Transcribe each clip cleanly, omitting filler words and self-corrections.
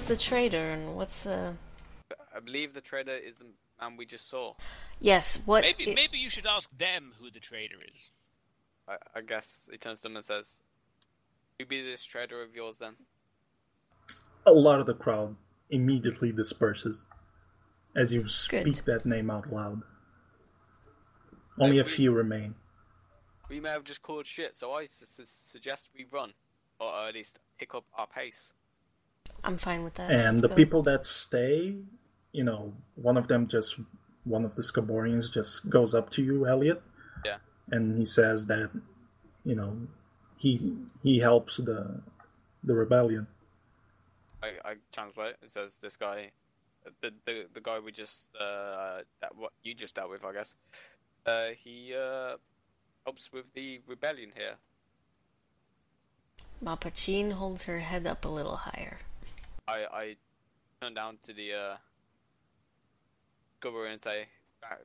Who's the traitor and what's I believe the trader is the man we just saw. Yes, what Maybe you should ask them who the traitor is. I guess he turns to them and says, "You be this trader of yours then." A lot of the crowd immediately disperses as you speak Good. that name out loud. Only a few remain. We may have just called shit, so I suggest we run, or at least pick up our pace. I'm fine with that. And Let's the go. people that stay, one of the Scaborians just goes up to you, Elliot. Yeah. And he says that, he helps the rebellion. I translate. It says this guy, the guy we just what you just dealt with, I guess. He helps with the rebellion here. Mapachine holds her head up a little higher. I turn down to the Scubber and say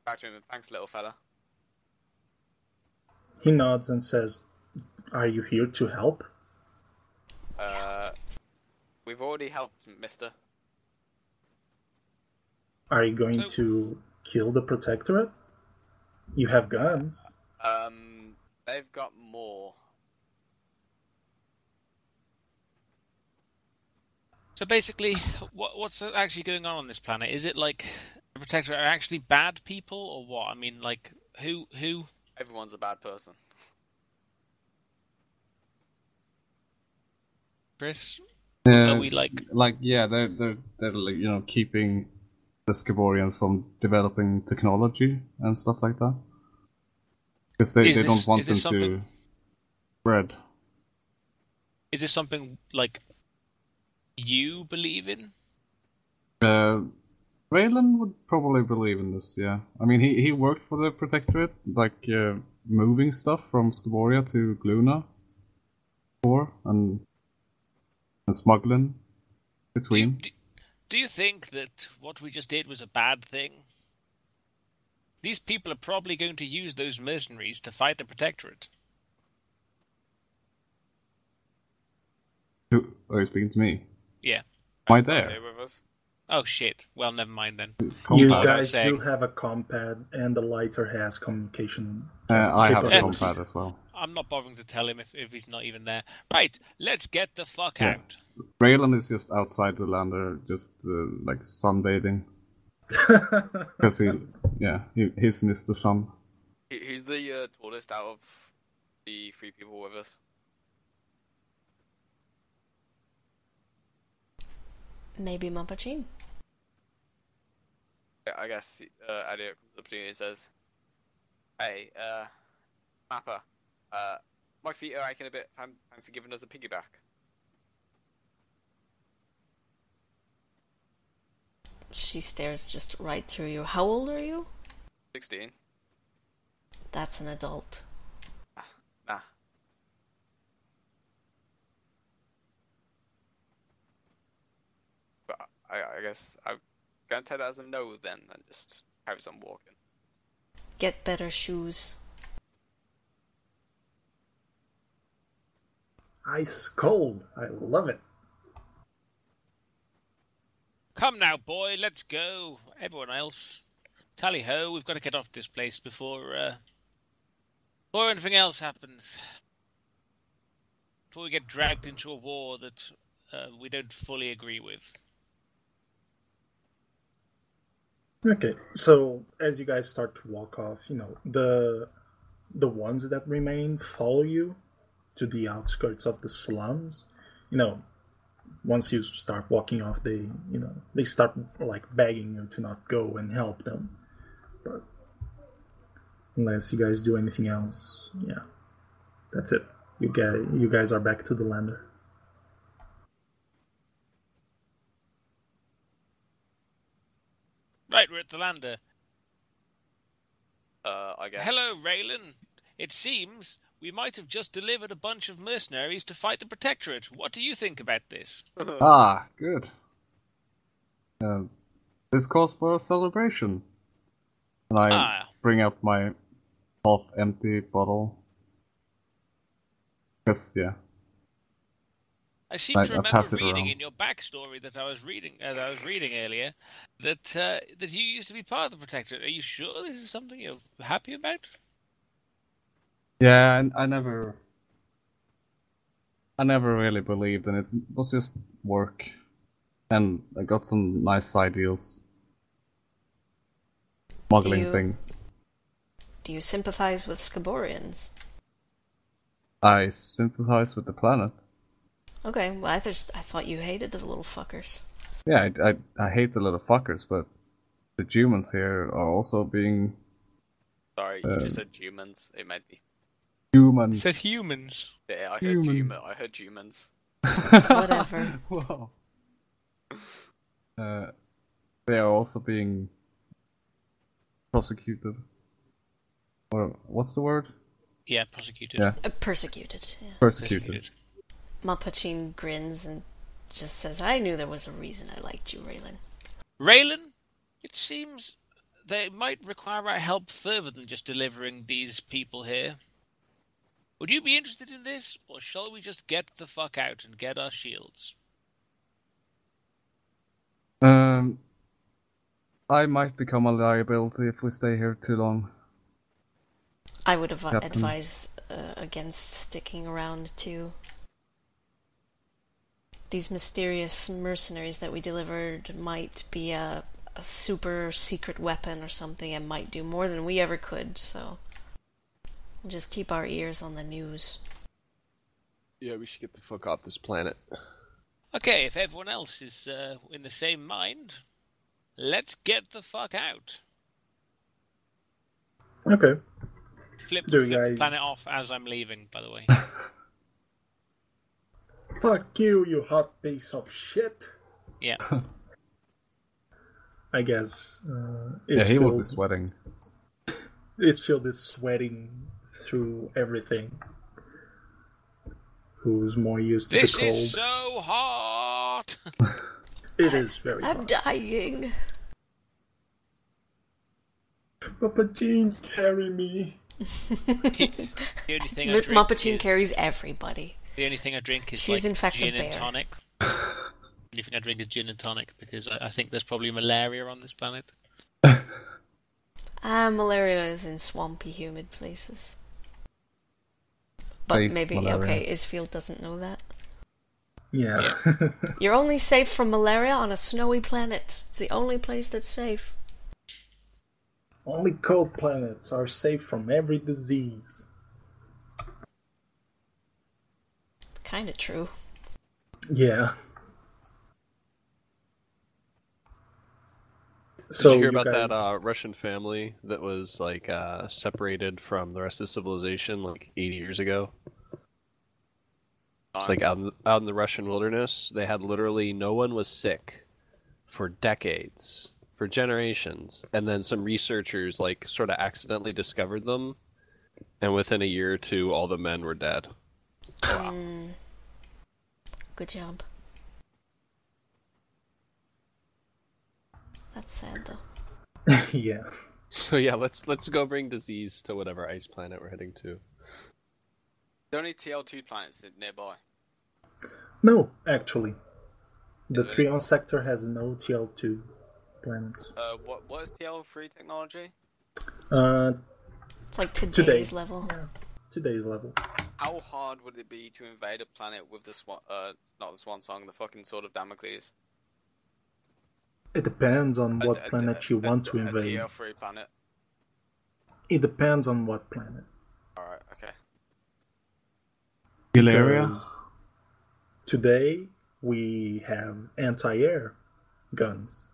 back to him, "Thanks, little fella." He nods and says, "Are you here to help?" We've already helped, mister. Are you going to kill the Protectorate? You have guns. They've got more. So basically, what's actually going on this planet? Is it like the Protectorate are actually bad people, or what? I mean, like, who? Everyone's a bad person. Chris? Yeah, Are we like they're keeping the Scaborians from developing technology and stuff like that. Because they don't want them to spread. Is this something like you believe in? Raylan would probably believe in this, yeah. I mean, he worked for the Protectorate, like moving stuff from Scaboria to Gluna, and smuggling between. Do you think that what we just did was a bad thing? These people are probably going to use those mercenaries to fight the Protectorate. Are you speaking to me? Yeah. Am I there? Okay with us? Oh shit. Well, never mind then. You Compad. guys do have a compad, and the lighter has communication. I have a capabilities. compad as well. I'm not bothering to tell him if he's not even there. Right, let's get the fuck out. Raylan is just outside the lander, just like sunbathing. Because he's missed the sun. Who's the tallest out of the three people with us? Maybe Mapachine. I guess Elliot comes up to me and says, "Hey, Mappa, my feet are aching a bit. Fancy giving us a piggyback?" She stares just right through you. How old are you? 16. That's an adult. Nah. But I guess I'm gonna take that as a no then, and just carry on walking. Get better shoes. Ice cold. I love it. Come now, boy, let's go. Everyone else. Tally ho, we've got to get off this place before anything else happens. Before we get dragged into a war that we don't fully agree with. Okay, so as you guys start to walk off, the ones that remain follow you to the outskirts of the slums. Once you start walking off, they start like begging you to not go and help them. But unless you guys do anything else, yeah, that's it. You guys are back to the lander. Right, we're at the lander. I guess. Hello, Raylan. It seems we might have just delivered a bunch of mercenaries to fight the Protectorate. What do you think about this? Good. This calls for a celebration. And I bring up my half-empty bottle. Because, yeah. I seem I to remember pass it reading around. in your backstory that I was reading earlier that that you used to be part of the Protectorate. Are you sure this is something you're happy about? Yeah, and I never really believed in it. It was just work, and I got some nice side deals, smuggling things. Do you sympathize with Scaborians? I sympathize with the planet. Okay, well, I thought you hated the little fuckers. Yeah, I hate the little fuckers, but the humans here are also being Sorry, you just said humans. It made me. humans. It said humans. Yeah, I heard Humans. I heard humans. Whatever. Wow. They are also being prosecuted. Or what's the word? Yeah, prosecuted. Yeah, Persecuted. Yeah. persecuted. Mapachin grins and just says, I knew there was a reason I liked you, Raylan. Raylan, it seems they might require our help further than just delivering these people here. Would you be interested in this, or shall we just get the fuck out and get our shields? I might become a liability if we stay here too long. I would Captain. advise against sticking around too. These mysterious mercenaries that we delivered might be a super secret weapon or something and might do more than we ever could, so we'll just keep our ears on the news. Yeah, we should get the fuck off this planet. Okay, if everyone else is in the same mind, let's get the fuck out. Okay. Flip Do you the guys- planet off as I'm leaving, by the way. Fuck you, you hot piece of shit. Yeah. I guess. Yeah, he will be sweating. Isfield is sweating through everything. Who's more used to This the cold? is so hot! It is very I'm hot. dying. Papa Jean, carry me. The only thing I drink Mapachin is... carries everybody. The only thing I drink is She's like in fact a gin bear. and tonic. The only thing I drink is gin and tonic because I think there's probably malaria on this planet. Malaria is in swampy, humid places. But Space maybe, malaria. okay, Isfield doesn't know that. Yeah. You're only safe from malaria on a snowy planet. It's the only place that's safe. Only cold planets are safe from every disease. Kinda true. Yeah. Did you hear about that Russian family that was like separated from the rest of civilization like 80 years ago? It's like out in the Russian wilderness, they had literally no one was sick for decades, for generations, and then some researchers like sort of accidentally discovered them, and within a year or two, all the men were dead. Good job. That's sad though. Yeah. So yeah, let's go bring disease to whatever ice planet we're heading to. There are only TL2 planets nearby. No, actually. The Is it? Trion sector has no TL2 planets. What is TL3 technology? It's like today's level. Yeah, today's level. How hard would it be to invade a planet with the not the Swan Song, the fucking Sword of Damocles? It depends on what planet you want to A invade. TL3 planet. It depends on what planet. Alright, okay. Hilaria? Because today we have anti-air guns.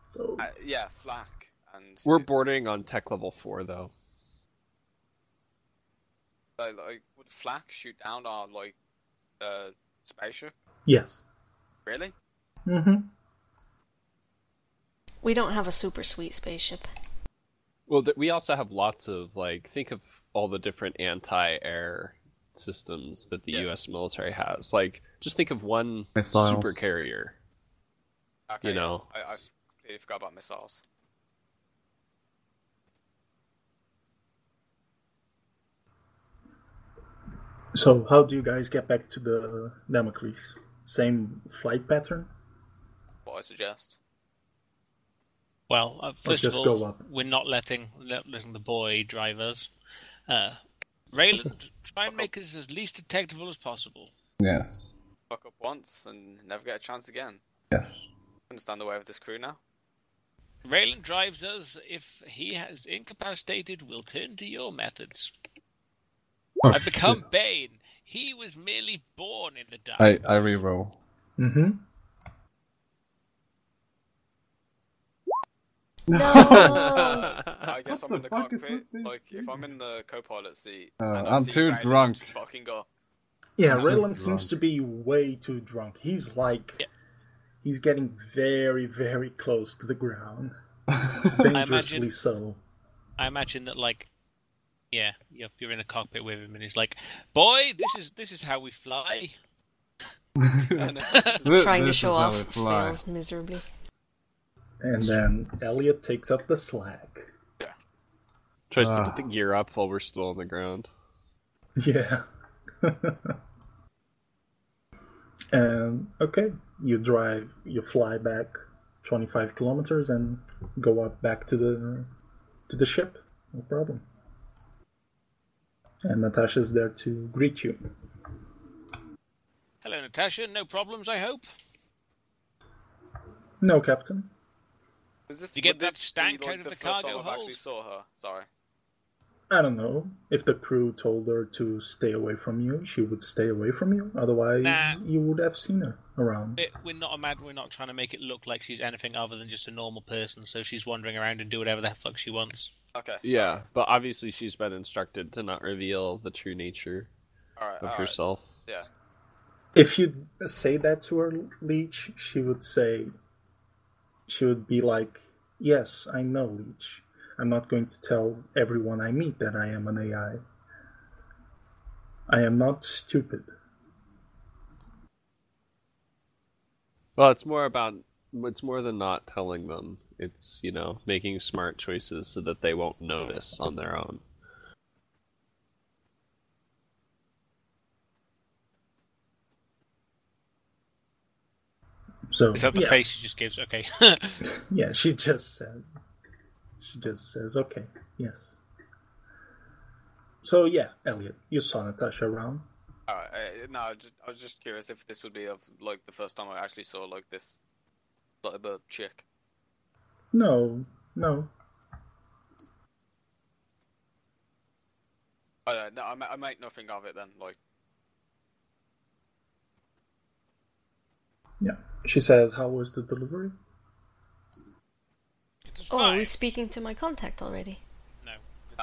So Yeah, flak and We're bordering on tech level 4 though. like would flak shoot down our spaceship? yes. Really? Mm-hmm. We don't have a super sweet spaceship. Well, we also have lots of like think of all the different anti-air systems that the Yeah. U.S. military has. Like, just think of one Missiles. super carrier. Okay, You know. I completely forgot about missiles. So, how do you guys get back to the Damocles? Same flight pattern? What I suggest. Well, first of just all, go up? we're not letting the boy drive us. Rayland, try and make us as least detectable as possible. Yes. Fuck up once and never get a chance again. Yes. Understand the way of this crew now? Rayland drives us. If he has incapacitated, we'll turn to your methods. Oh, I've become shit. Bane. He was merely born in the dark. I reroll. Mm-hmm. No. I guess I'm What in the the fuck is cockpit. with this Like, if I'm in the co-pilot seat, Uh, and I I'm see too Raylan drunk. Fucking go. Yeah, I'm Raylan drunk. seems to be way too drunk. He's like, Yeah. he's getting very, very close to the ground. Uh, Dangerously imagine- so. I imagine that, like, yeah, you're in a cockpit with him, and he's like, "Boy, this is how we fly." Trying to This show is how off we fly. fails miserably. And then Elliot takes up the slack. Tries to Ah. put the gear up while we're still on the ground. Yeah. And okay, you fly back 25 kilometers and go up back to the ship. No problem. And Natasha's there to greet you. Hello, Natasha. No problems, I hope. No, Captain. Was this, You get would that this be, stank like, out of the first cargo time I've hold? actually saw her. Sorry. I don't know. If the crew told her to stay away from you, she would stay away from you. Otherwise, Nah. you would have seen her around. We're not trying to make it look like she's anything other than just a normal person, so she's wandering around and do whatever the fuck she wants. Okay. Yeah, but obviously she's been instructed to not reveal the true nature Alright, of alright. herself. Yeah. If you say that to her, Leech, she would be like, yes, I know, Leech. I'm not going to tell everyone I meet that I am an AI. I am not stupid. Well, it's more than not telling them. It's, making smart choices so that they won't notice on their own. So Is that the yeah, face she just gives? Okay. yeah, she just says, okay, yes. So yeah, Elliot, you saw Natasha around. Alright, no, I was just curious if this would be like the first time I actually saw like this cyber chick. No. No, I make nothing of it then. Like, Yeah. She says, how was the delivery? It's Oh, are fine. we speaking to my contact already? No.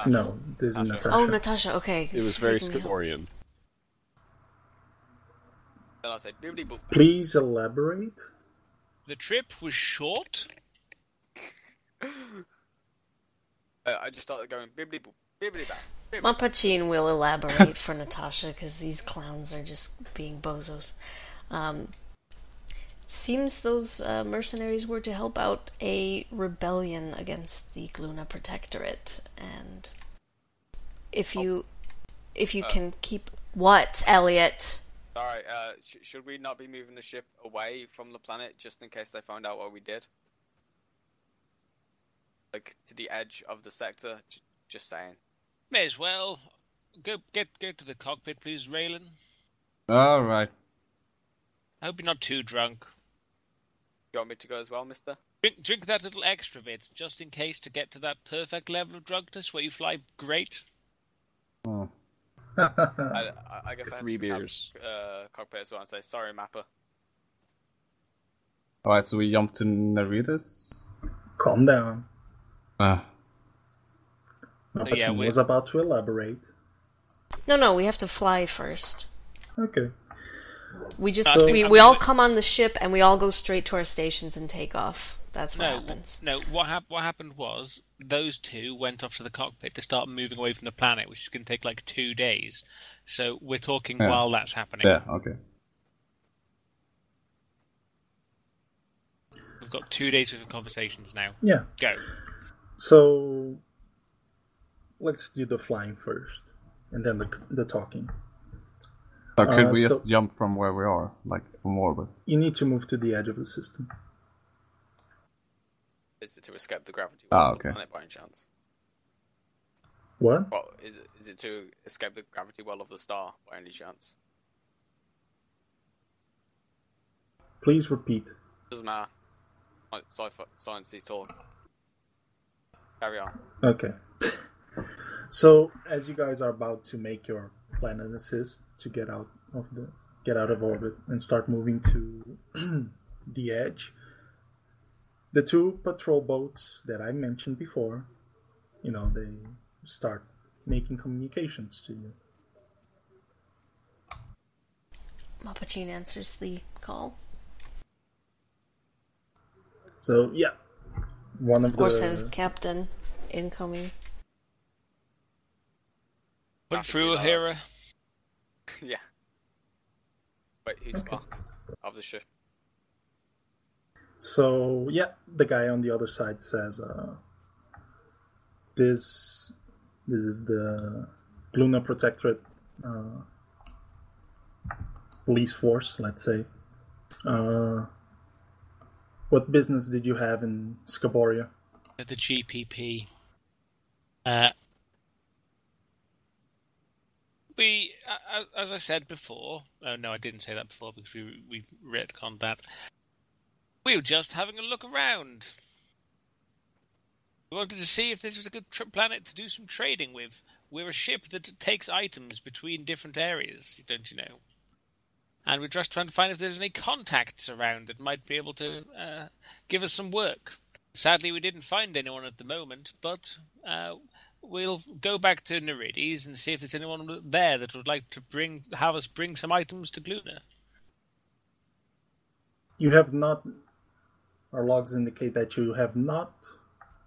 No, this is Natasha. Natasha. Oh, Natasha. Okay. It was very freaking me out. Scaborian. then I say bibbidi boop. Please elaborate. The trip was short. I just started going bibbidi boop, bibbidi bap. Mapachin will elaborate for Natasha because these clowns are just being bozos. It seems those mercenaries were to help out a rebellion against the Gluna Protectorate, and if you can keep what, Elliot? Sorry, should we not be moving the ship away from the planet just in case they found out what we did? Like, to the edge of the sector? Just saying. May as well. Go to the cockpit, please, Raylan. Alright. I hope you're not too drunk. You want me to go as well, mister? Drink that little extra bit, just in case, to get to that perfect level of drunkenness where you fly great. Oh. I guess I have 3 to beers. cockpit as well and say, sorry, Mapper. Alright, so we jump to Nereidus. Calm down. Ah. Mapachin yeah, was about to elaborate. No, we have to fly first. Okay. We just I think we I'm all gonna- come on the ship and we all go straight to our stations and take off. That's what happens. No, what happened was those two went off to the cockpit to start moving away from the planet, which is going to take like 2 days. So we're talking Yeah. while that's happening. Yeah, okay. We've got 2 days worth of conversations now. Yeah. Go. So let's do the flying first, and then the talking. So could we so- just jump from where we are, like from orbit? You need to move to the edge of the system. Is it to escape the gravity Ah, well of the okay. planet by any chance? What? Well, is it to escape the gravity well of the star by any chance? Please repeat. Doesn't matter. Science sees talk. Carry on. Okay. So, as you guys are about to make your planet assist to get out of orbit and start moving to the edge, the two patrol boats that I mentioned before, they start making communications to you. Mapachine answers the call. So, yeah. One Of course, says Captain incoming. Put through, Hera. Yeah. Wait, who's Okay. Spock of the ship? So, yeah, the guy on the other side says, this is the Luna Protectorate police force, let's say. What business did you have in Scaboria? The GPP. We, as I said before, no, I didn't say that before because we retconned that. We were just having a look around. We wanted to see if this was a good planet to do some trading with. We're a ship that takes items between different areas, don't you know? And we're just trying to find if there's any contacts around that might be able to give us some work. Sadly, we didn't find anyone at the moment, but we'll go back to Nerides and see if there's anyone there that would like to have us bring some items to Gluna. You have not, our logs indicate that you have not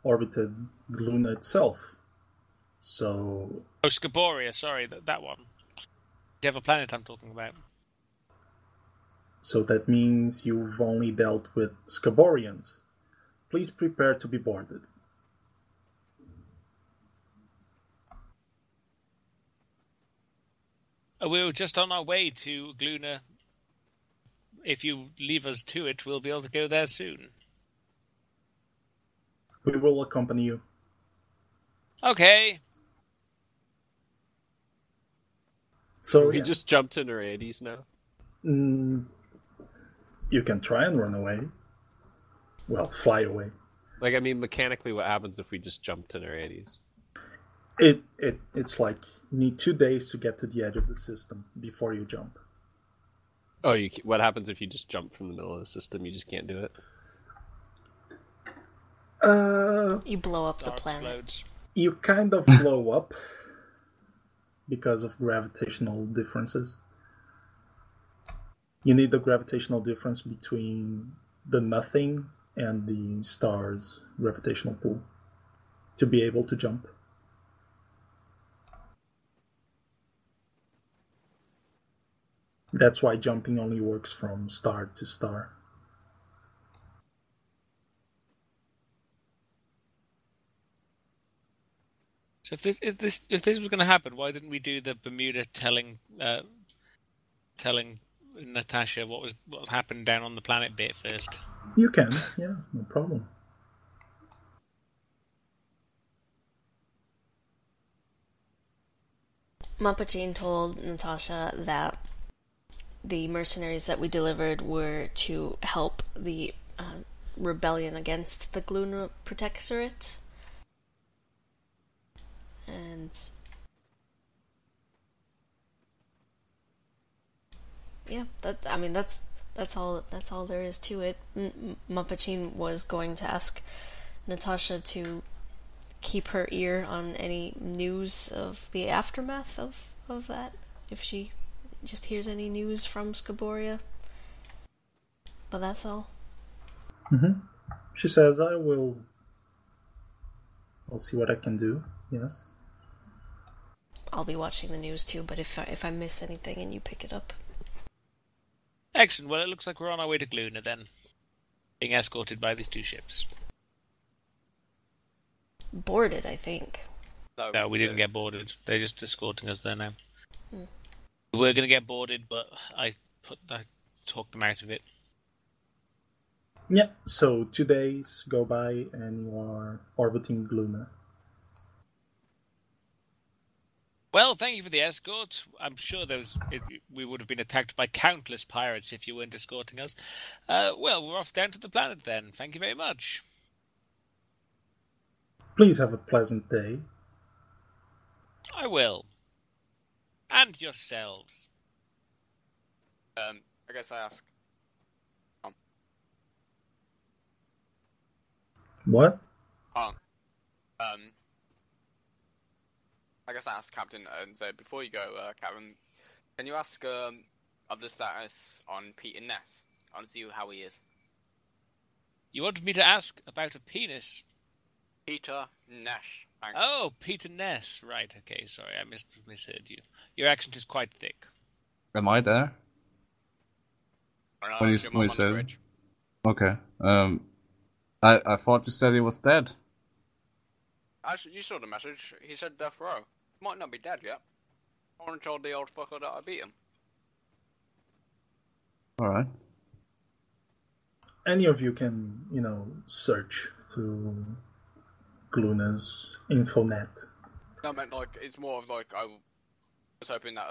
orbited Luna itself. So... Oh, Scaboria, sorry, that one. The other planet I'm talking about. So that means you've only dealt with Scaborians. Please prepare to be boarded. We were just on our way to Gluna. If you leave us to it, we'll be able to go there soon. We will accompany you. Okay. So we yeah. just jump to Nereides now. You can try and run away. Well, fly away. Like, I mean, mechanically, what happens if we just jump to Nereides? It's like you need 2 days to get to the edge of the system before you jump. Oh, what happens if you just jump from the middle of the system? You just can't do it? You blow up the Star planet. explodes. You kind of blow up because of gravitational differences. You need the gravitational difference between the nothing and the star's gravitational pull to be able to jump. That's why jumping only works from star to star. So if this was going to happen, why didn't we do the Bermuda telling Natasha what happened down on the planet bit first? You can, yeah, no problem. Mapachine told Natasha that the mercenaries that we delivered were to help the rebellion against the Gluna Protectorate. And yeah, that's all there is to it. Mapachine was going to ask Natasha to keep her ear on any news of the aftermath of that, if she just hears any news from Scaboria. But that's all. She says, I'll see what I can do, yes. I'll be watching the news too, but if I miss anything and you pick it up. Excellent. Well, it looks like we're on our way to Gluna then, being escorted by these two ships. Boarded, I think. No, we didn't get boarded. They're just escorting us there now. We were going to get boarded, but I talked them out of it. Yeah, so 2 days go by and you are orbiting Gluna. Well, thank you for the escort. I'm sure we would have been attacked by countless pirates if you weren't escorting us. Well, we're off down to the planet then. Thank you very much. Please have a pleasant day. I will. And yourselves. I guess I ask. What? I guess I asked Captain and said, before you go, Captain, can you ask of the status on Peter Ness? I want to see how he is. You wanted me to ask about a penis? Peter Nash. Thanks. Oh, Peter Ness. Right, okay, sorry, I misheard you. Your accent is quite thick. Am I there? When you said it? Okay. I thought you said he was dead. Actually, you saw the message. He said death row. Might not be dead yet. I want to tell the old fucker that I beat him. Alright. Any of you can, search through Gluna's infonet. I meant it's more of I was hoping that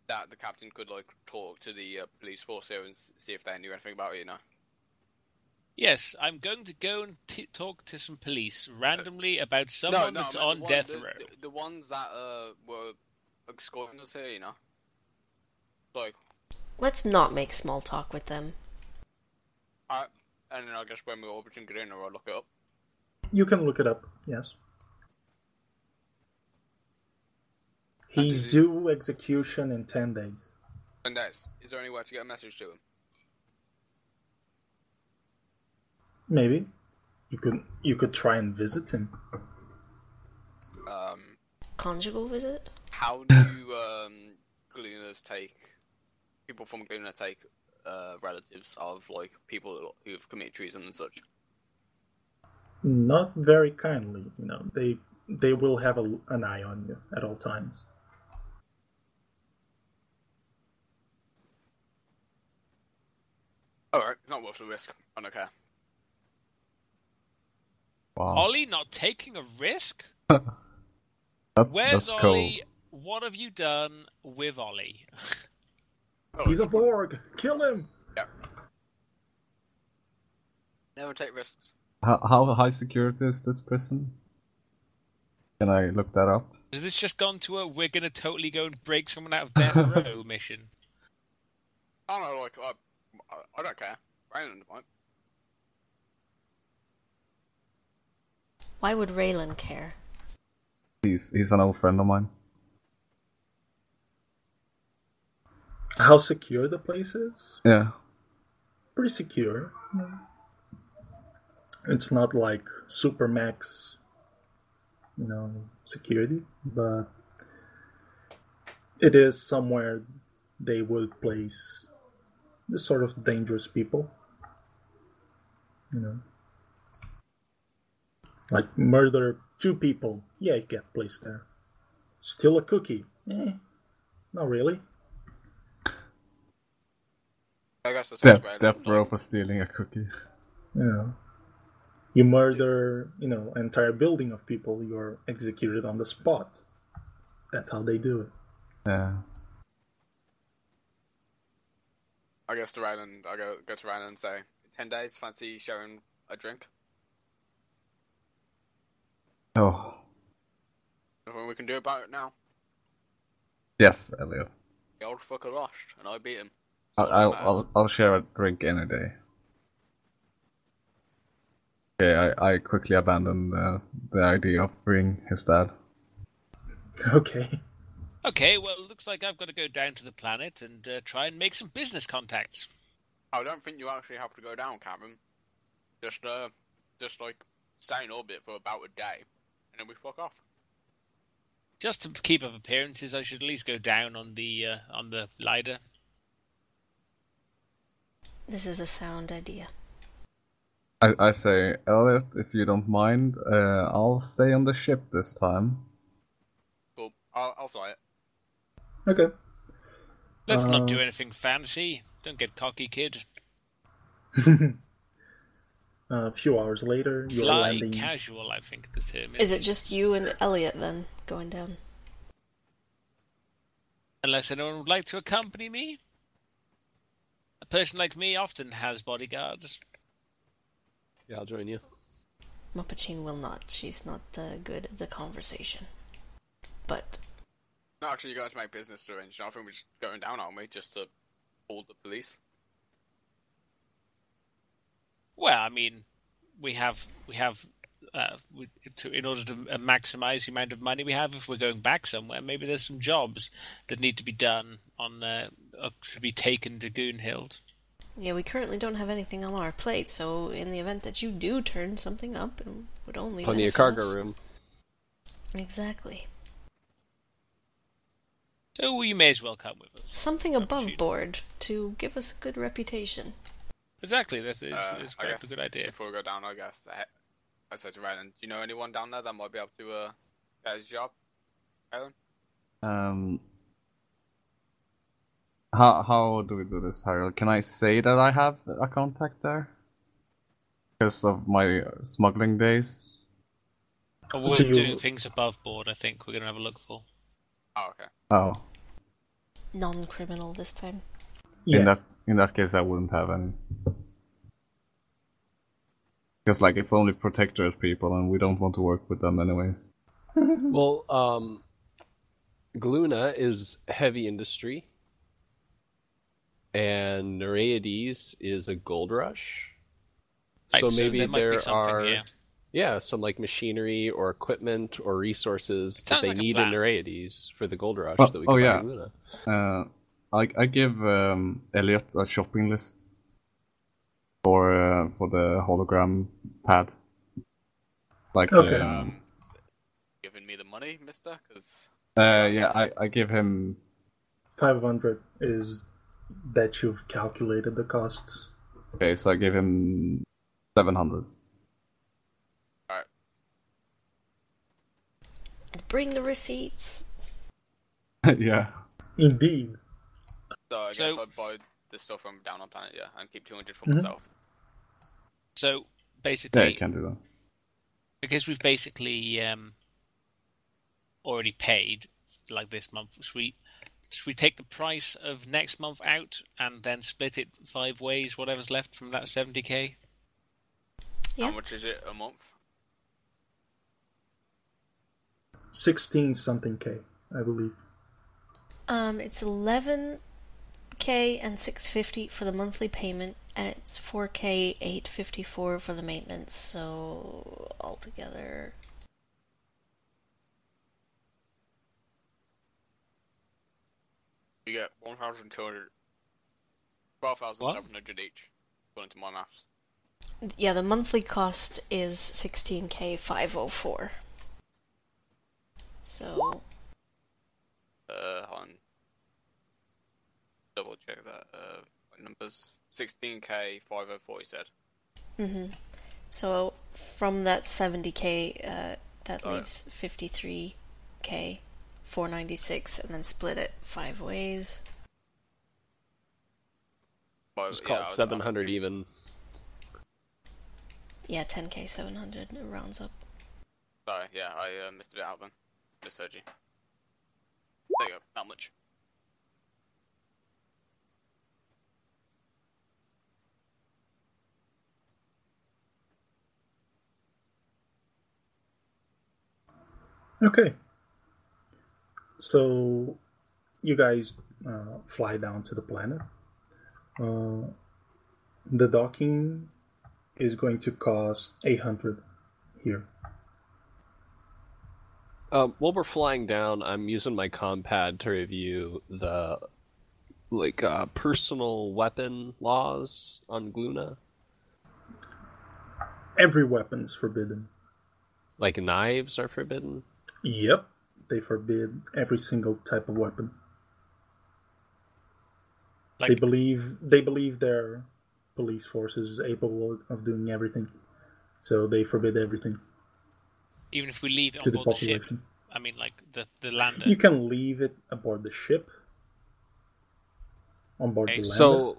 that the captain could talk to the police force here and see if they knew anything about it, Yes, I'm going to go and talk to some police randomly about someone that's on death row. The ones that were escorting us here, Let's not make small talk with them. Alright, and then I guess when we're orbiting Galena, I'll look it up. You can look it up, yes. He's due execution in 10 days. 10 days. Is there any way to get a message to him? Maybe. You could try and visit him. Conjugal visit? How do people from Galena take relatives of people who've committed treason and such? Not very kindly, They will have an eye on you at all times. Alright, it's not worth the risk. I don't care. Wow. Ollie not taking a risk? That's cool. Ollie? What have you done with Ollie? He's a Borg! Kill him! Yeah. Never take risks. How high security is this prison? Can I look that up? Has this just gone to a we're gonna totally go and break someone out of death row mission? I don't know, I don't care. Raylan might. Why would Raylan care? He's an old friend of mine. How secure the place is? Yeah. Pretty secure. It's not like Supermax, security, but it is somewhere they would place the sort of dangerous people. Like murder 2 people. Yeah, you get placed there. Steal a cookie. Not really. I guess that's Death row for stealing a cookie. Yeah. You murder, an entire building of people, you're executed on the spot. That's how they do it. Yeah. I guess to Raylan, I go to Raylan and say, 10 days, fancy sharing a drink? Oh. Nothing we can do about it now. Yes, Elliot. The old fucker lost, and I beat him. I'll share a drink any day. Okay, I quickly abandoned the idea of freeing his dad. Okay. Okay, well, it looks like I've got to go down to the planet and try and make some business contacts. I don't think you actually have to go down, Captain. Just stay in orbit for about a day, and then we fuck off. Just to keep up appearances, I should at least go down on the glider. This is a sound idea. I say, Elliot, if you don't mind, I'll stay on the ship this time. Cool. I'll fly it. Okay. Let's not do anything fancy. Don't get cocky, kid. A few hours later, you're Fly landing. casual, I think the term Is it just you and Elliot then going down? Unless anyone would like to accompany me. A person like me often has bodyguards. Yeah, I'll join you. Muppetine will not. She's not good at the conversation. But No, actually, you guys make business arrange. I think we're just going down, aren't we? Just to hold the police. Well, I mean, we have in order to maximize the amount of money we have. If we're going back somewhere, maybe there's some jobs that need to be done on to be taken to Goonhild. yeah, we currently don't have anything on our plate, so in the event that you do turn something up, it would only Plenty of benefit cargo us. room. Exactly. So you may as well come with us. Something above shoot. board to give us a good reputation. Exactly, that is I quite guess a good idea. Before we go down, I guess I said to Rylan, do you know anyone down there that might be able to get his job? Rylan? How do we do this, Harold? Can I say that I have a contact there? Because of my smuggling days? We're Do you- doing things above board, I think we're going to have a look for. Oh, okay. Oh, Non-criminal this time. Yeah. in that case, I wouldn't have any. Because like it's only protectorate people, and we don't want to work with them anyways. Well, Gluna is heavy industry, and Nereides is a gold rush. Right, So maybe there might be there something are here. some like machinery or equipment or resources that Sounds they like a need in plan. Nereides for the gold rush Oh, that we can oh, buy yeah. in Gluna. I give Elliot a shopping list for the hologram pad. Like Okay. Giving me the money, mister? Because I give him 500 is that you've calculated the costs. okay, so I give him 700. Bring the receipts. Yeah. Indeed. so I guess So- I'd buy the stuff from down on planet, yeah, and keep 200 for Mhm. myself. So Yeah, basically, you can do that. because we've basically already paid like this month, should we take the price of next month out and then split it 5 ways, whatever's left from that 70k? Yeah. How much is it a month? 16 something K, I believe. It's 11k and 650 for the monthly payment, and it's 4k 854 for the maintenance. So altogether, You get 1,200, 12,700 each, according to my maths. yeah, the monthly cost is 16k 504. So On double check that. What numbers? 16k 504. You said. So from that 70k, that Alright. leaves 53k 496, and then split it 5 ways. Well, Just call it 700 even. Yeah, 10k 700, it rounds up. Sorry, yeah, I missed a bit out then. Misheard you. There you go. How much? Okay. So, you guys fly down to the planet. The docking is going to cost 800 here. While we're flying down, I'm using my compad to review the personal weapon laws on Gluna. Every weapon is forbidden. Like knives are forbidden. Yep, they forbid every single type of weapon. Like, They believe their police force is able of doing everything, so they forbid everything even if we leave it to on the board the ship, population. I mean, like the lander. You can leave it aboard the ship. On board the lander. So,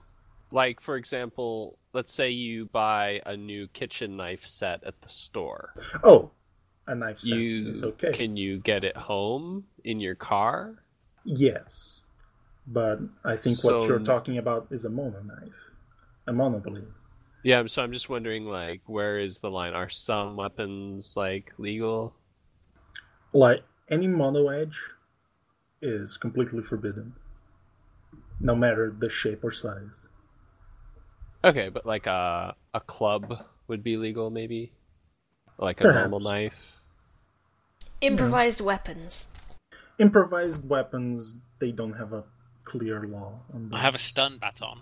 like, for example, let's say you buy a new kitchen knife set at the store. Oh, a knife set is okay. Can you get it home in your car? Yes. But I think what you're talking about is a mono knife. A monoblade. Yeah, so I'm just wondering, like, where is the line? Are some weapons, like, legal? Like, any mono edge is completely forbidden. No matter the shape or size. Okay, but like a club would be legal, maybe? Like a Perhaps. normal knife? Improvised weapons. Improvised weapons, they don't have a clear law on them. I have a stun baton.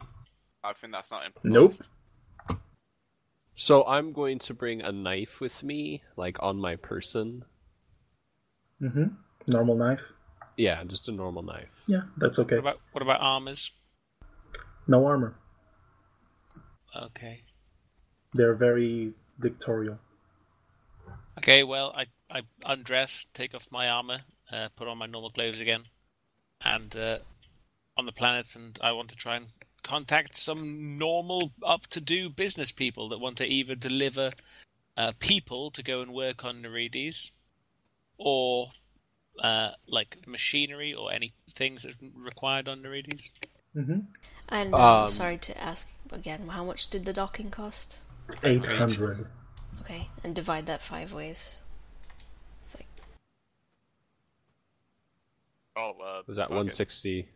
I think that's not improvised. Nope. So I'm going to bring a knife with me, like on my person. Mm-hmm. Normal knife? Yeah, just a normal knife. Yeah, that's okay. What about armors? No armor. Okay. They're very dictatorial. Okay, well, I undress, take off my armor, put on my normal clothes again, and on the planets, and I want to try and contact some normal, up-to-do business people that want to either deliver people to go and work on Nereides, or like machinery or any things that are required on Nereides. Mm-hmm. And I'm sorry to ask again, how much did the docking cost? 800. Okay, and divide that 5 ways. It's like... Was that 160?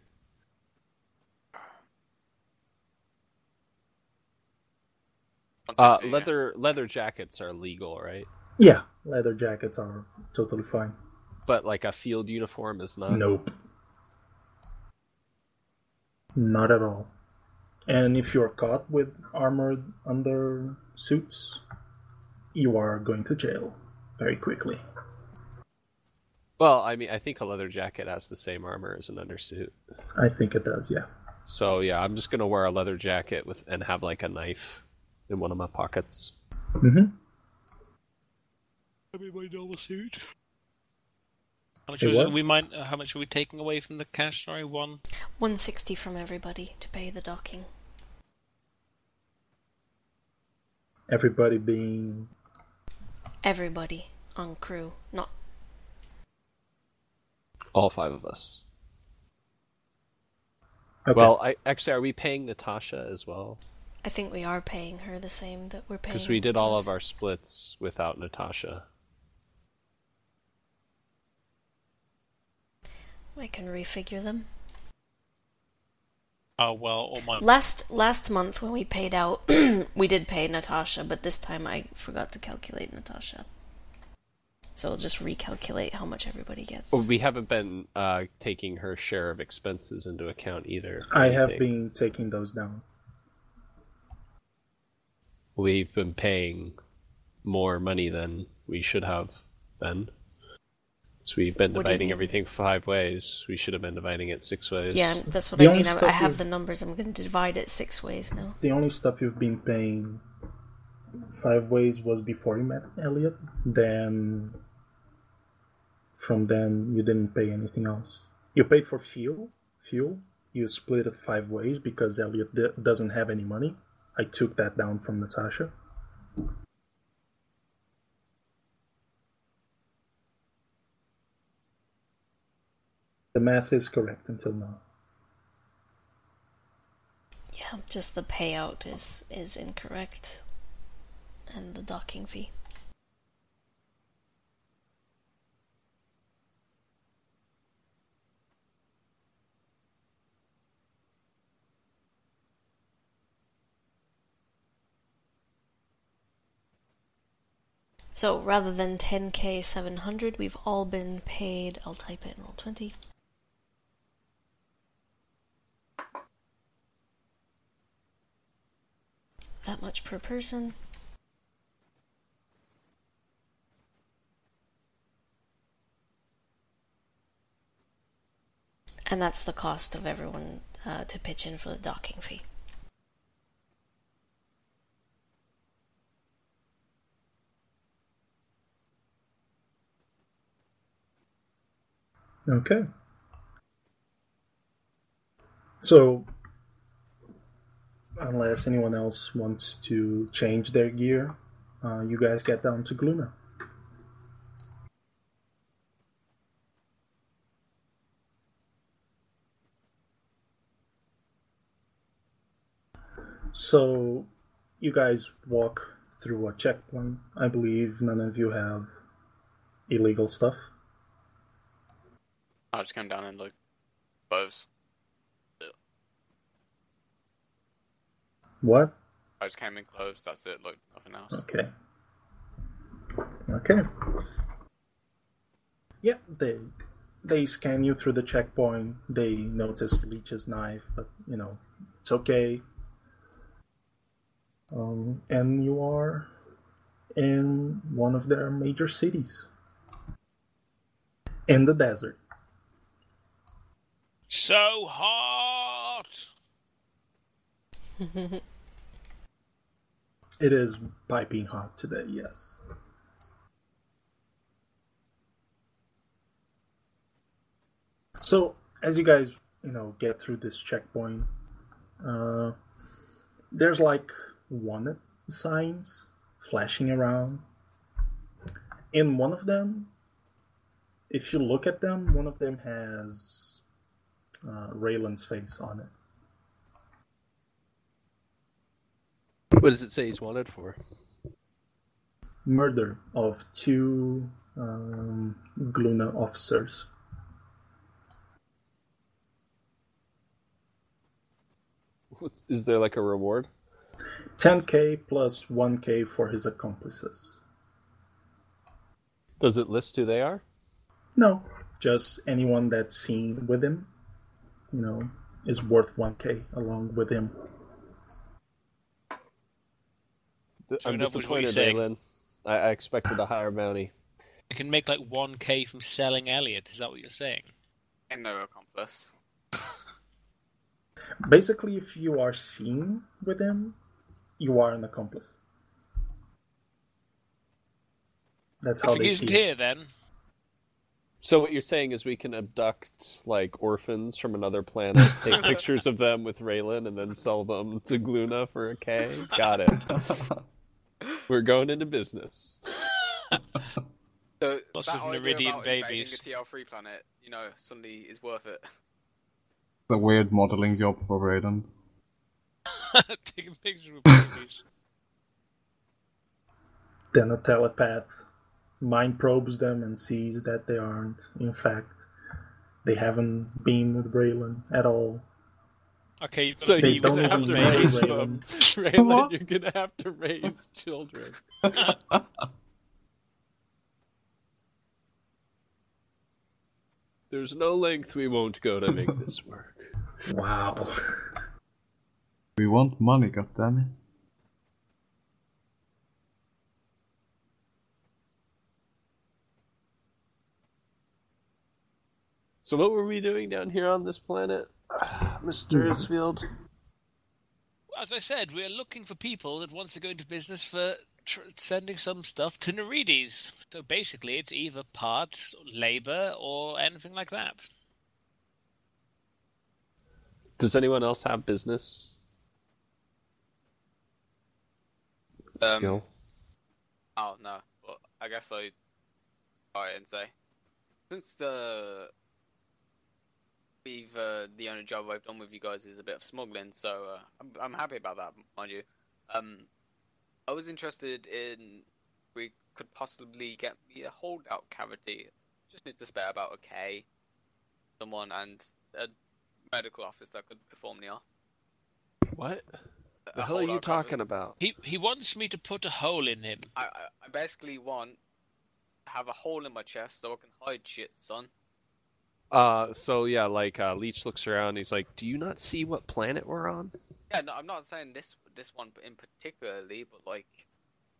Leather jackets are legal, right? Yeah, leather jackets are totally fine. But like a field uniform is not? Nope. Not at all. And if you're caught with armored under suits, you are going to jail very quickly. Well, I mean, I think a leather jacket has the same armor as an undersuit. I think it does, yeah. So yeah, I'm just gonna wear a leather jacket and have like a knife in one of my pockets. Mm-hmm. I mean, my normal suit. How much how much are we taking away from the cash? Sorry, 160 from everybody to pay the docking. Everybody being... Everybody on crew, not... All 5 of us. Okay. Well, are we paying Natasha as well? I think we are paying her the same that we're paying... Because we did all of our splits without Natasha. I can refigure them. Oh, well, all my... Last month when we paid out, we did pay Natasha, but this time I forgot to calculate Natasha. So I'll just recalculate how much everybody gets. Well, we haven't been taking her share of expenses into account either. I have been taking those down. We've been paying more money than we should have then. So we've been dividing everything 5 ways. We should have been dividing it 6 ways. Yeah, that's what I mean. I have the numbers. I'm going to divide it 6 ways now. The only stuff you've been paying 5 ways was before you met Elliot. Then, from then, you didn't pay anything else. You paid for fuel. You split it 5 ways because Elliot doesn't have any money. I took that down from Natasha. The math is correct until now. Yeah, just the payout is incorrect. And the docking fee. So rather than 10k 700, we've all been paid. I'll type it in Roll20. That much per person. And that's the cost of everyone to pitch in for the docking fee. Okay. So, unless anyone else wants to change their gear, you guys get down to Gluna. So, you guys walk through a checkpoint. I believe none of you have illegal stuff. I just came down and look. Clothes. What? I just came in clothes, that's it, look, nothing else. Okay. Okay. Yeah, they scan you through the checkpoint. They notice Leech's knife, but it's okay. And you are in one of their major cities in the desert. So hot! It is piping hot today, yes. So, as you guys, get through this checkpoint, there's like wanted signs flashing around. In one of them, if you look at them, one of them has Raylan's face on it. What does it say he's wanted for? Murder of 2 Gluna officers. Is there like a reward? 10k plus 1k for his accomplices. Does it list who they are? No, just anyone that's seen with him, is worth 1k along with him. So I'm in other words, what disappointed, you're saying- Aylin. I expected a higher bounty. I can make like 1k from selling Elliot, is that what you're saying? Ain't no accomplice. Basically, if you are seen with him, you are an accomplice. That's how If he they isn't see it. here then, So what you're saying is we can abduct like orphans from another planet, take pictures of them with Raylan, and then sell them to Gluna for a K? Got it. We're going into business. So Lots that of idea Neridian about babies. invading a TL3 planet, suddenly is worth it. It's a weird modeling job for Raiden. taking pictures with babies. Then a telepath mind probes them and sees that they aren't. In fact, they haven't been with Raylan at all. Okay, you've got So to They he's be don't with gonna even have to know raise Raylan. them. Raylan, What? you're gonna have to raise children. There's no length we won't go to make this work. Wow. We want money, goddammit. So what were we doing down here on this planet, Mr. Isfield? As I said, we're looking for people that want to go into business for sending some stuff to Nerides. So basically, it's either parts, labor, or anything like that. Does anyone else have business? Skill. Oh no, but I guess I try and say, since the only job I've done with you guys is a bit of smuggling, so I'm happy about that, mind you. I was interested in we could possibly get me a holdout cavity. Just need to spare about a K, someone and a medical office that could perform the R. What? A The hell are you holdout talking cavity. about? He wants me to put a hole in him. I basically want to have a hole in my chest so I can hide shit, son. So yeah, like Leech looks around. He's like, "Do you not see what planet we're on?" Yeah, no, I'm not saying this one in particularly, but like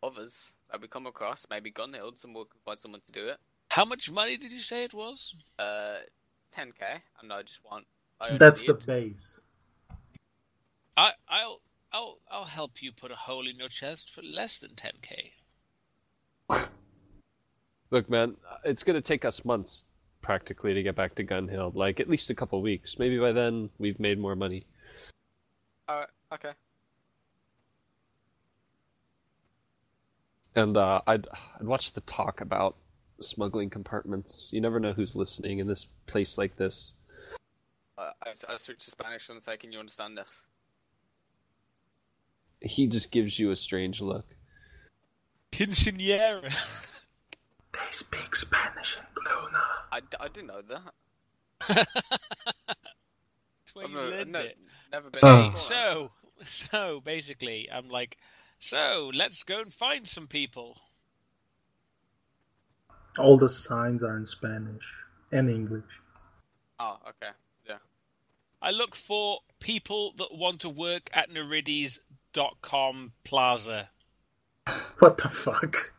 others that we come across, maybe Gunhild, someone can find someone to do it. How much money did you say it was? 10k, and I just want. I only That's the need- base. I'll help you put a hole in your chest for less than 10k. Look, man, it's gonna take us months practically to get back to Gunhill. Like at least a couple weeks. Maybe by then we've made more money. Okay. And I'd watch the talk about smuggling compartments. You never know who's listening in this place like this. I switched to Spanish and say, can you understand this? He just gives you a strange look. Quinceañera. They speak Spanish in Luna. I didn't know that. That's where you learned it. Never been Hey, before. so basically, I'm like, so let's go and find some people. All the signs are in Spanish and English. Oh, okay. Yeah. I look for people that want to work at Neridis.com Plaza. What the fuck?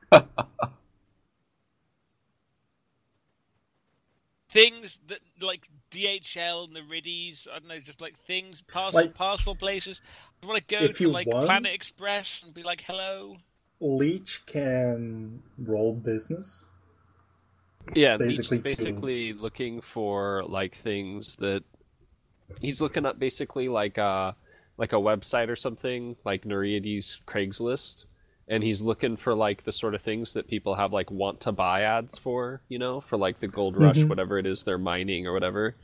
Things that, like, DHL, Neridis, I don't know, just like things, parcel places. I want to go if to, you like, want- Planet Express and be like, hello. Leech can roll business. Yeah, Basically he's basically looking for like things that he's looking up basically like a website or something like Nereides Craigslist, and he's looking for like the sort of things that people have like want to buy ads for, you know, for like the gold rush, Mhm. whatever it is they're mining or whatever.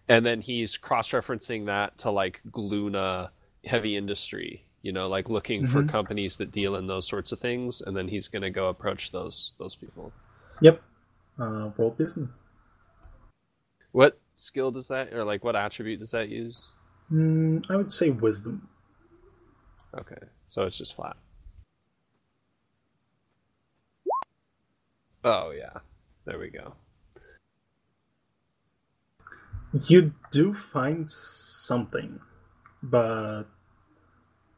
And then he's cross-referencing that to like Gluna heavy industry, you know, like looking for Mhm. companies that deal in those sorts of things, and then he's going to go approach those people. Yep. Roll business. What skill does that, or like what attribute does that use? I would say wisdom. Okay, so it's just flat. Oh yeah, there we go. You do find something, but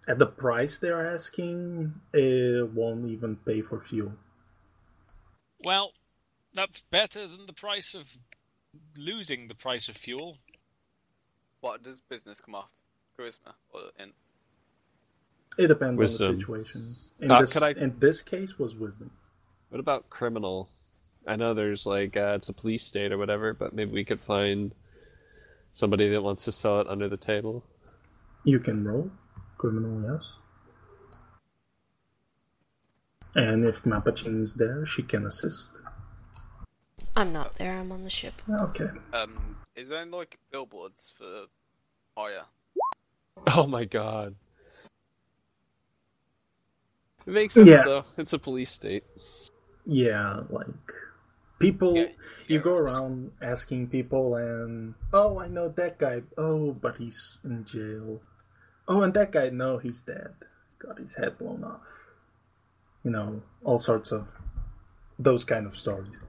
at the price they're asking, it won't even pay for fuel. Well, that's better than the price of losing the price of fuel. What does business come off? Charisma or in? It depends Wisdom. on the situation. Could I- In this case, was wisdom. What about criminal? I know there's like it's a police state or whatever, but maybe we could find somebody that wants to sell it under the table. You can roll criminal, yes. And if Mapachin is there, she can assist. I'm not there, I'm on the ship. Okay. Is there any like billboards for hire? Oh my god. It makes sense Yeah. though. It's a police state. Yeah, like people, Yeah, you yeah, go it's around asking people, and oh, I know that guy. Oh, but he's in jail. Oh, and that guy, no, he's dead. Got his head blown off. You know, all sorts of those kind of stories.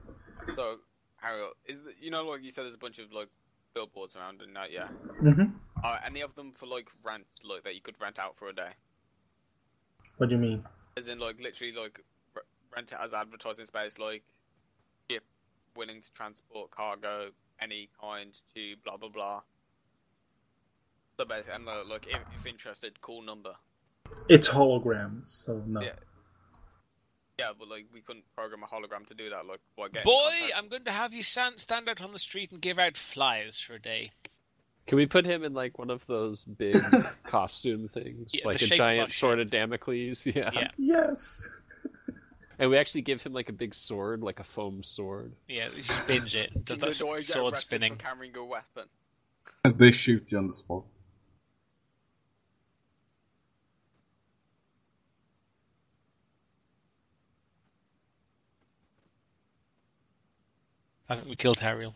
So, Harry, like you said, there's a bunch of like billboards around and that, yeah. Mm-hmm. Are any of them for like rent, like that you could rent out for a day? What do you mean? As in, like literally, like rent it as advertising space, like ship willing to transport cargo any kind to blah blah blah. So basically, and like if interested, call number. It's holograms, so no. Yeah. Yeah, but like we couldn't program a hologram to do that. Like, what? Get in Boy, contact? I'm going to have you stand out on the street and give out flyers for a day. Can we put him in like one of those big costume things, Yeah, like the a shape of our giant sword ship. of Damocles? Yeah. Yeah, Yes. And we actually give him like a big sword, like a foam sword. yeah, he spins it, does Do that I get sword arrested spinning. for carrying a weapon? They shoot you on the spot. I think we killed Hariel.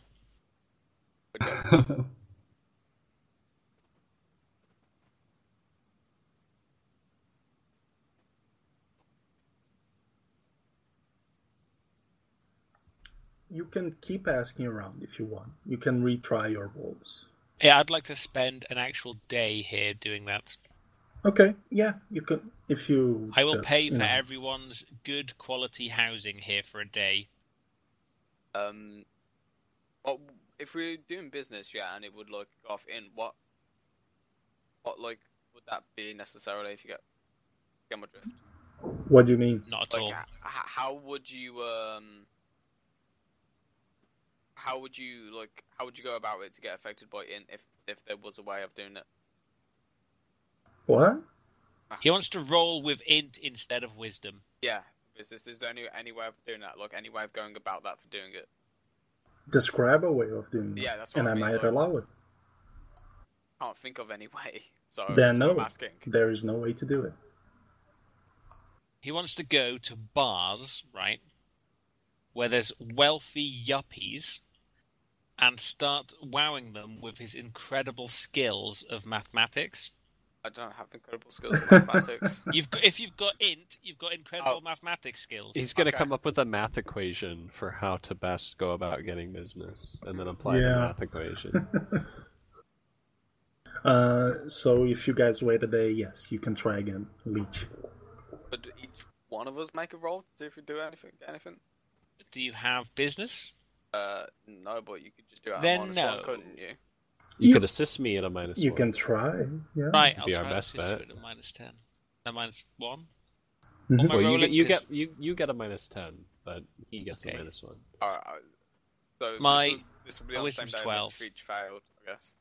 You can keep asking around if you want. You can retry your rolls. Yeah, I'd like to spend an actual day here doing that. Okay, yeah, you can. If you, I will just, pay you for know. everyone's good quality housing here for a day. Well, if we're doing business, yeah, and it would like go off in what like would that be necessarily if you get my drift? What do you mean? Not at all. Like, how would you how would you go about it to get affected by int if there was a way of doing it? What? He wants to roll with int instead of wisdom. Yeah, is there any way of doing that? Like any way of going about that for doing it? Describe a way of doing it. Yeah, that's what and I I mean, might like- allow it. Can't think of any way. So Then that's what no, I'm asking. there is no way to do it. He wants to go to bars, right, where there's wealthy yuppies, and start wowing them with his incredible skills of mathematics. I don't have incredible skills in mathematics. If you've got int, you've got incredible Oh. mathematics skills. He's going to Okay. come up with a math equation for how to best go about getting business, and then apply the Yeah. math equation. So if you guys wait a day, yes, you can try again. Leech. Could each one of us make a roll to see if we do anything? Do you have business? No, but you could just do it Then at -1, no. couldn't you? You You- could assist me at a -1. You can try. Yeah. Right, I'll Be our try best to assist bet. you at a -10. A -1? Mhm. On my Well, rolling, you 'cause get a -10, but he gets Okay. a -1. Alright. So My- this will be my on the same wisdom's day 12. if each failed, I guess.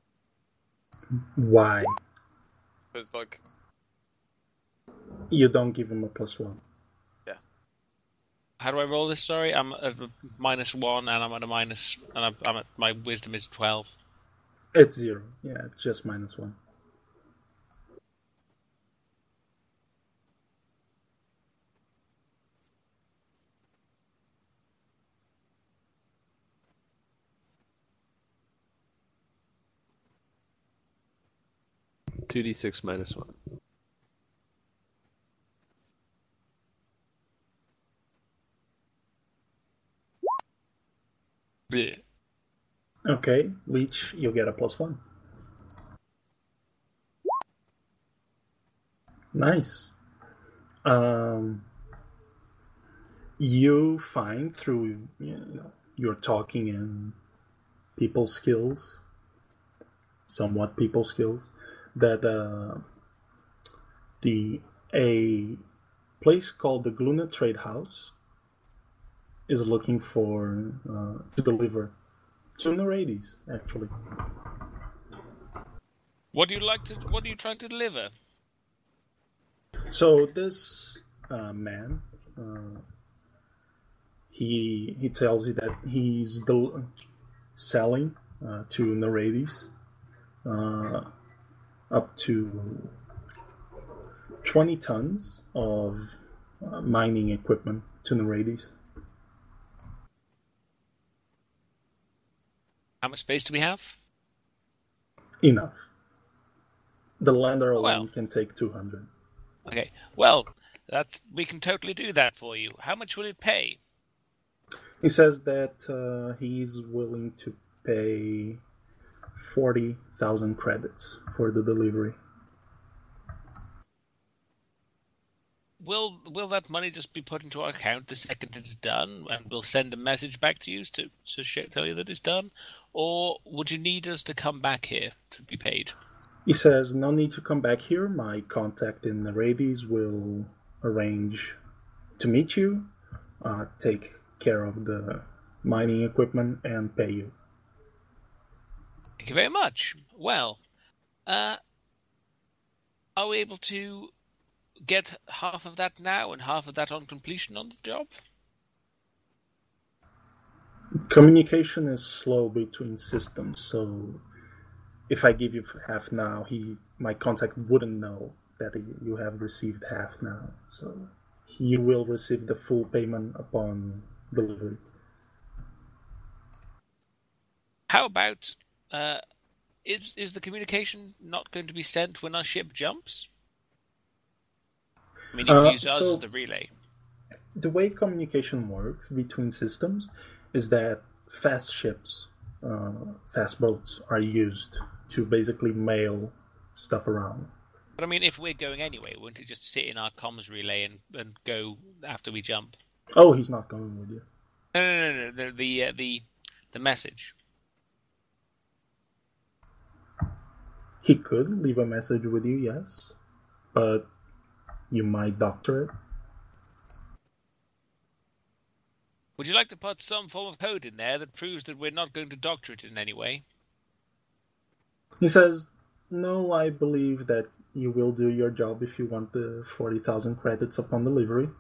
Why? Because like You don't give him a +1. How do I roll this? Sorry, I'm at a -1, and I'm at a minus, and I'm at my wisdom is 12. It's 0. Yeah, it's just -1. Two d6 -1. Bleh. Okay, Leech, you get a +1. Nice. You find through your talking and people skills, somewhat people skills, that a place called the Gluna Trade House is looking for to deliver 2 Narades, actually. What are you trying to deliver? So this man, he tells you that he's selling to Narades up to 20 tons of mining equipment to Narades. How much space do we have? Enough. The lander alone Well. can take 200. Okay, well, we can totally do that for you. How much will it pay? He says that he's willing to pay 40,000 credits for the delivery. Will that money just be put into our account the second it's done, and we'll send a message back to you to tell you that it's done? Or would you need us to come back here to be paid? He says, no need to come back here. My contact in Narades will arrange to meet you, take care of the mining equipment, and pay you. Thank you very much. Well, are we able to get half of that now and half of that on completion on the job? Communication is slow between systems, so if I give you half now, my contact wouldn't know that you have received half now. So he will receive the full payment upon delivery. How about is the communication not going to be sent when our ship jumps? I mean, you can use us so- as the relay. The way communication works between systems is that fast ships, fast boats are used to basically mail stuff around. But I mean, if we're going anyway, wouldn't it just sit in our comms relay and go after we jump? Oh, he's not going with you. No. The message. He could leave a message with you, yes, but you might doctor it. Would you like to put some form of code in there that proves that we're not going to doctor it in any way? He says, no, I believe that you will do your job if you want the 40,000 credits upon delivery.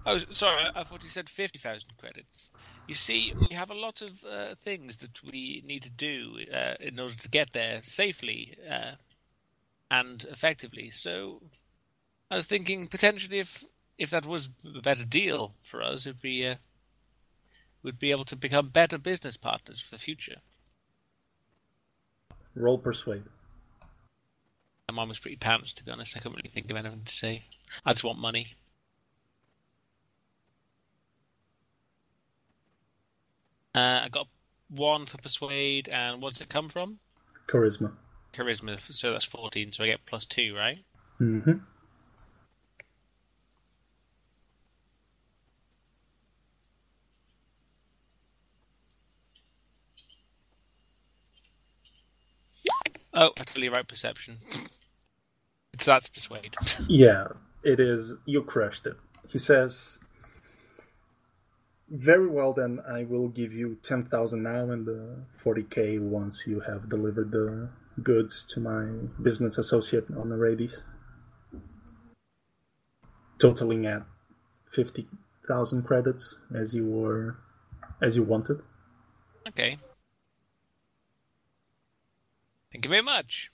Oh, sorry, I thought you said 50,000 credits. You see, we have a lot of things that we need to do in order to get there safely and effectively. So I was thinking potentially if that was a better deal for us, we'd be able to become better business partners for the future. Roll persuade. My mum was pretty pants, to be honest. I couldn't really think of anything to say. I just want money. I got 1 for persuade, and what does it come from? Charisma. Charisma, so that's 14, so I get +2, right? Mm-hmm. Oh, I totally right perception. That's persuade. Yeah, it is. You crushed it. He says, very well then, I will give you 10,000 now and the 40k once you have delivered the goods to my business associate on the Radies. Totaling at 50,000 credits as you wanted. Okay. Thank you very much.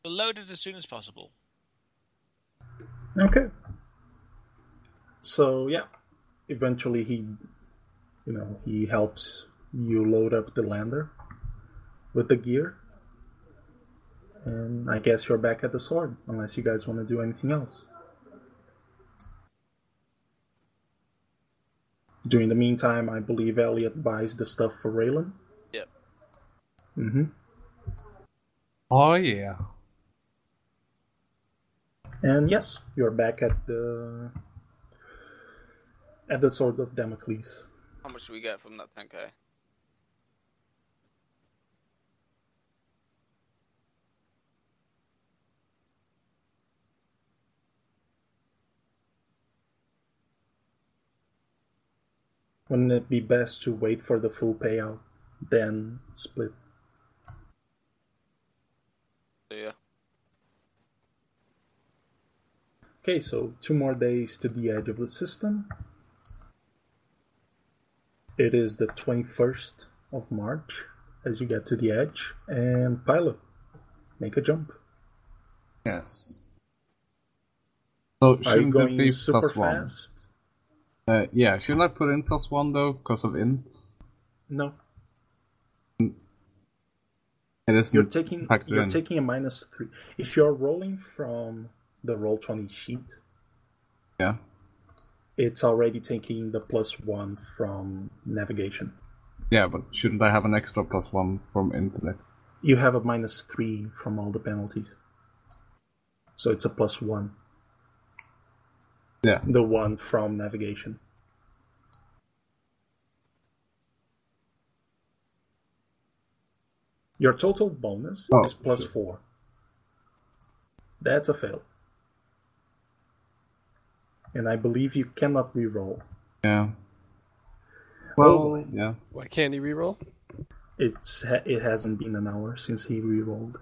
We'll load it as soon as possible. Okay. So yeah, eventually he helps you load up the lander with the gear, and I guess you're back at the sword, unless you guys want to do anything else. During the meantime, I believe Elliot buys the stuff for Raylan. Yep. Mm-hmm. Oh yeah. And yes, you're back at the Sword of Damocles. How much do we get from that 10k? Wouldn't it be best to wait for the full payout, then split? Yeah. Okay, so 2 more days to the edge of the system. It is the 21st of March as you get to the edge, and pilot, make a jump. Yes. So Are you shouldn't it going be super +1? fast? Yeah, shouldn't I put in +1 though, because of int? No. It isn't You're taking factored in. taking a -3. If you're rolling from the Roll20 sheet, Yeah. it's already taking the +1 from navigation. Yeah, but shouldn't I have an extra +1 from intellect? You have a -3 from all the penalties. So it's a +1. Yeah. The one from navigation. Your total bonus is +4. That's a fail. And I believe you cannot reroll. Yeah. Well, boy. yeah. Why can't he reroll? It hasn't been an hour since he rerolled.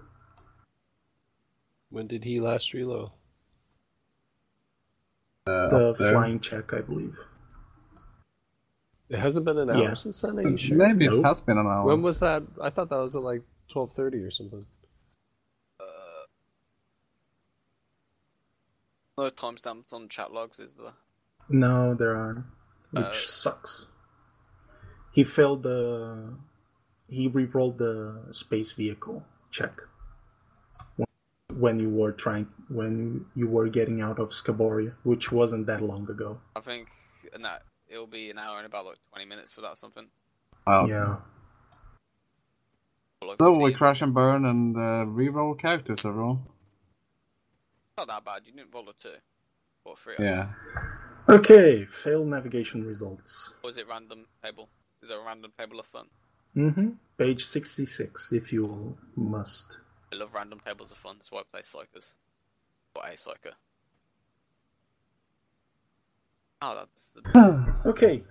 When did he last reload? The up there. flying check, I believe. It hasn't been an hour Yeah. since then. Are you sure? Maybe Nope. it has been an hour. When was that? I thought that was at like 12:30 or something. No timestamps on chat logs, is there? No, there aren't, which sucks. He failed the. He rerolled the space vehicle check when you were getting out of Scaboria, which wasn't that long ago. I think it'll be an hour and about like 20 minutes for that something. Wow. Yeah. Or, like, So 15. we crash and burn and reroll characters, everyone. Not that bad. You didn't roll a 2 or 3. Yeah. Okay, failed navigation results. Or is it random table? Is there a random table of fun? Mm-hmm. Page 66, if you must. I love random tables of fun. That's why I play Psychers. Or a Psycher. Oh, that's Okay,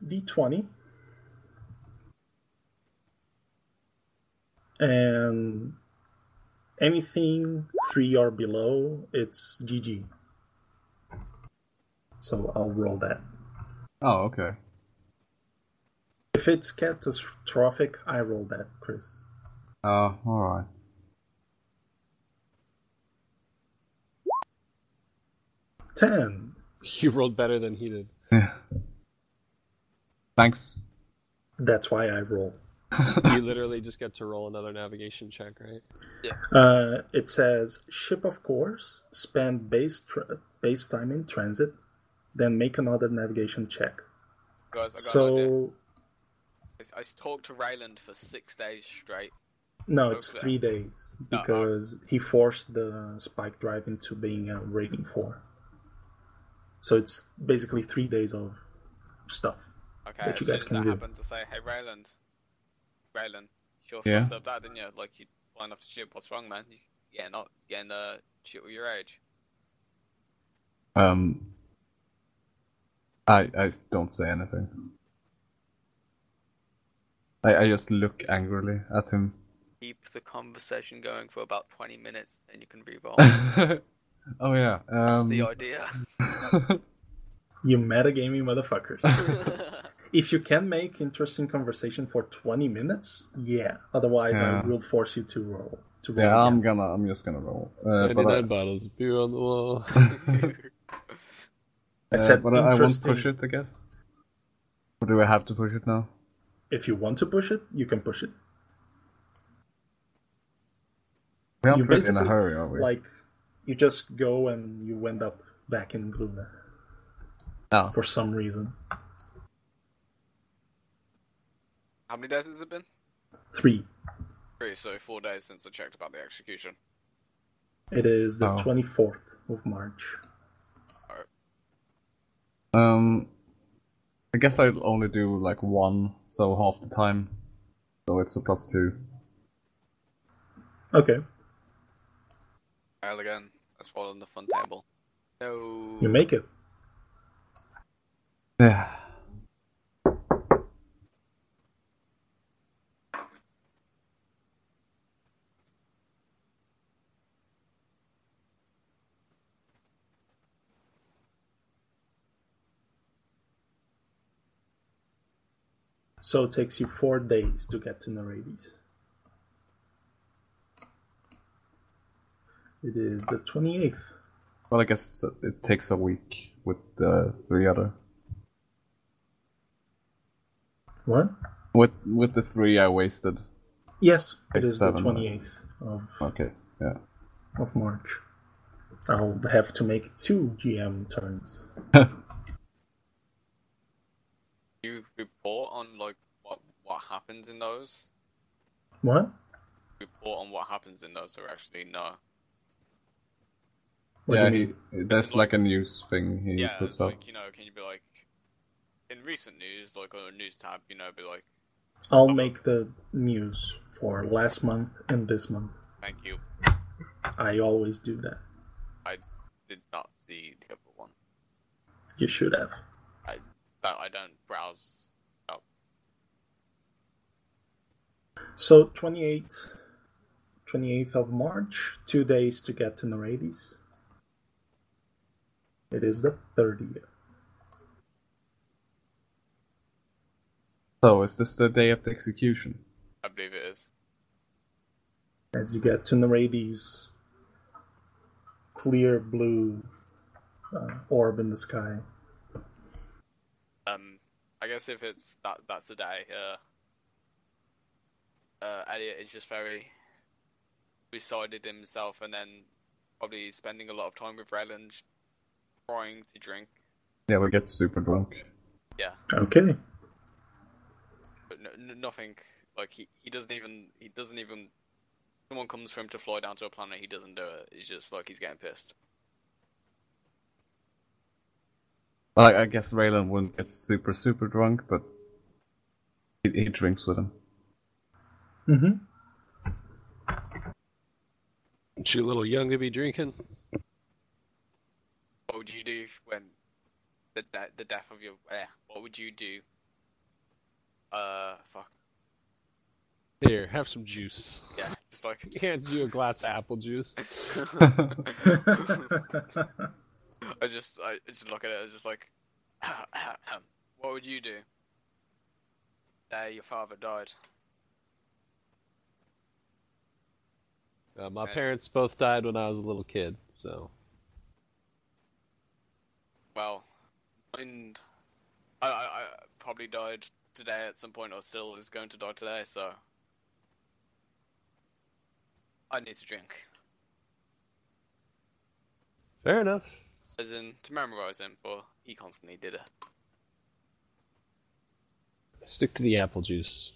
D20. And anything 3 or below, it's GG. So I'll roll that. Oh, okay. If it's catastrophic, I roll that, Chris. Alright. 10. You rolled better than he did. Yeah. Thanks. That's why I roll. You literally just get to roll another navigation check, right? It says, ship of course, spend base time in transit, then make another navigation check. guys. I got an idea. So, I talked to Rayland for 6 days straight. no, it's Okay. 3 days, because he forced the spike drive into being a rating 4. So it's basically 3 days of stuff. Okay, That as you soon guys as can that do. happened, to say, hey Rayland, sure Yeah? fucked up that, didn't you? Like, you flying off the ship, what's wrong, man? Yeah, not getting shit with your age. I don't say anything. I just look angrily at him. Keep the conversation going for about 20 minutes, and you can reroll. Oh yeah. That's the idea. You metagaming motherfuckers. If you can make interesting conversation for 20 minutes, yeah. Otherwise, Yeah. I will force you to roll. Yeah, again. I'm just gonna roll. 99 bottles of beer on the wall. I said but I won't interesting. push it, I guess. Or do I have to push it now? If you want to push it, you can push it. We You aren't really in a basically, hurry, are we? Like, you just go and you end up back in Gluna Oh. for some reason. How many days has it been? 3. 3, so 4 days since I checked about the execution. It is the Oh. 24th of March. I guess I'll only do like 1, so half the time. So it's a +2. Okay. Well, again, let's fall on the fun table. No. You make it. Yeah. So it takes you 4 days to get to Nereides. It is the 28th. Well, I guess it takes a week with the 3 other. What? With the 3 I wasted. Yes, it It's is 7, the 28th Okay, yeah. of March. I'll have to make 2 GM turns. You report on like what happens in those? What? Report on what happens in those, or actually no? What yeah, do you mean? there's like a news thing he Yeah, puts up. like can you be like in recent news, like on a news tab, be like, I'll make the news for last month and this month. thank you. I always do that. I did not see the other one. You should have. I don't browse out. So 28th of March, 2 days to get to Nereides. It is the 30th. So, is this the day of the execution? I believe it is. As you get to Nereides, clear blue orb in the sky. I guess if it's that's the day. Elliot is just very beside himself, and then probably spending a lot of time with Rayland, trying to drink. Yeah, we get super drunk. Yeah, Okay. but nothing. Like he doesn't even. Someone comes for him to fly down to a planet, he doesn't do it. It's just like he's getting pissed. Well, I guess Raylan wouldn't get super drunk, but he drinks with him. Mm-hmm. Aren't you a little young to be drinking? What would you do when the death of your what would you do? Fuck. Here, have some juice. Yeah, just like He hands you a glass of apple juice. I just look at it. It's just like, what would you do? Your father died. My parents both died when I was a little kid, so. Well, and I probably died today at some point, or still is going to die today. So I need to drink, Fair enough. as in to memorize him, but he constantly did it. Stick to the apple juice.